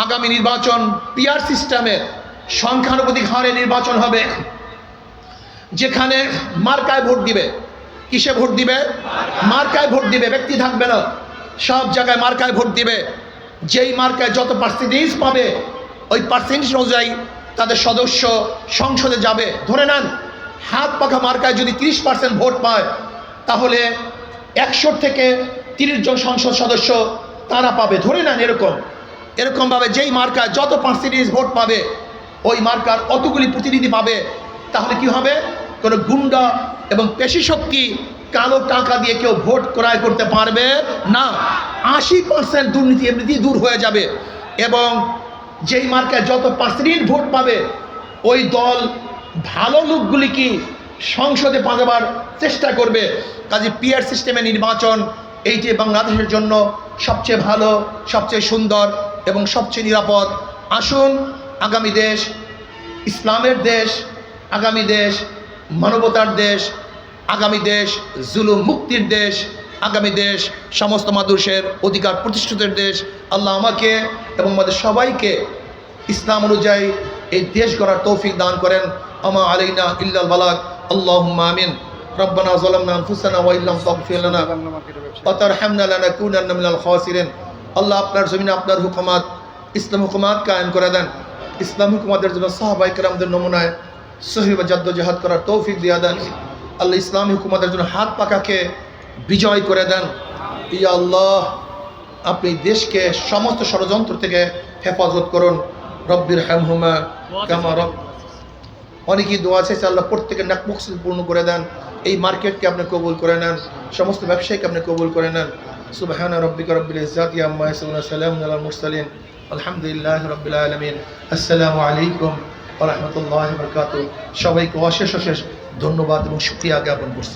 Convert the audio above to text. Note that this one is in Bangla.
আগামী নির্বাচন পিআর সিস্টেমের সংখ্যানুপাতিক হারে নির্বাচন হবে, যেখানে মার্কায় ভোট দিবে। কিসে ভোট দিবে? মার্কায় ভোট দিবে, ব্যক্তি থাকবে না। সব জায়গায় মার্কায় ভোট দিবে। যেই মার্কায় যত পার্সেন্টেজ পাবে ওই পার্সেন্টেজ অনুযায়ী তাদের সদস্য সংসদে যাবে। ধরে নেন হাত পাখা মার্কায় যদি 30% ভোট পায়, তাহলে 100 থেকে 30 জন সংসদ সদস্য তারা পাবে। ধরে নেন এরকমভাবে যেই মার্কায় যত পার্সেন্টেজ ভোট পাবে ওই মার্কার অতগুলি প্রতিনিধি পাবে। তাহলে কি হবে? কোনো গুন্ডা এবং পেশি শক্তি কালো টাকা দিয়ে কেউ ভোট ক্রয় করতে পারবে না। 80% দুর্নীতি এমনিতেই দূর হয়ে যাবে। এবং যেই মার্কায় যত পার্সেন্টেজ ভোট পাবে ওই দল ভালো লোকগুলি কি সংসদে পাঠাবার চেষ্টা করবে। কাজে পিআর সিস্টেমে নির্বাচন এইটি বাংলাদেশের জন্য সবচেয়ে ভালো, সবচেয়ে সুন্দর এবং সবচেয়ে নিরাপদ। আসুন, আগামী দেশ ইসলামের দেশ, আগামী দেশ মানবতার দেশ, আগামী দেশ জুলুম মুক্তির দেশ, আগামী দেশ সমস্ত মানুষের অধিকার প্রতিষ্ঠিতের দেশ। আল্লাহ আমাকে এবং আমাদের সবাইকে ইসলাম অনুযায়ী এই দেশ গড়ার তৌফিক দান করেন। আমা আলাইনা ইল্লাল বালাগ। আল্লাহুম্মা আমিন। রব্বানা যালামনা আনফুসানা ওয়া ইল্লাম তাগফির লানা ওয়া তারহামনা লানাকুনান্না মিনাল খাসিরিন। আল্লাহ আপনার জমিনে আপনার হুকুমত, ইসলাম হুকুমত কায়েম করে দেন। ইসলাম হুকুমতের জন্য সাহাবায়ে কেরামদের নমুনায় সহি বা জাদ্দোজাহাদ করার তৌফিক দিয়ে দেন। আল্লাহ ইসলামী হুকুমতের জন্য হাত পাকাকে বিজয় করে দেন। ইয়া আল্লাহ, আপনি দেশকে সমস্ত ষড়যন্ত্র থেকে হেফাজত করুন। রব্বির হামহুমা কামা রব। অনেকেই দোয়া আছে, আল্লাহ প্রত্যেকের নেক মকসুদ পূর্ণ করে দেন। এই মার্কেটকে আপনি কবুল করে নেন, সমস্ত ব্যবসায়ীকে আপনি কবুল করে নেন। সুবহানা রাব্বিকা রাব্বিল ইজ্জাতি আম্মা ইয়াসিফুন, সালামুন আলাল মুরসালিন, আলহামদুলিল্লাহি রাব্বিল আলামিন। আসসালামু আলাইকুম ওয়া রাহমাতুল্লাহি ওয়া বারাকাতুহু। সবাইকে অশেষ অশেষ ধন্যবাদ এবং শুকরিয়া জ্ঞাপন করছি।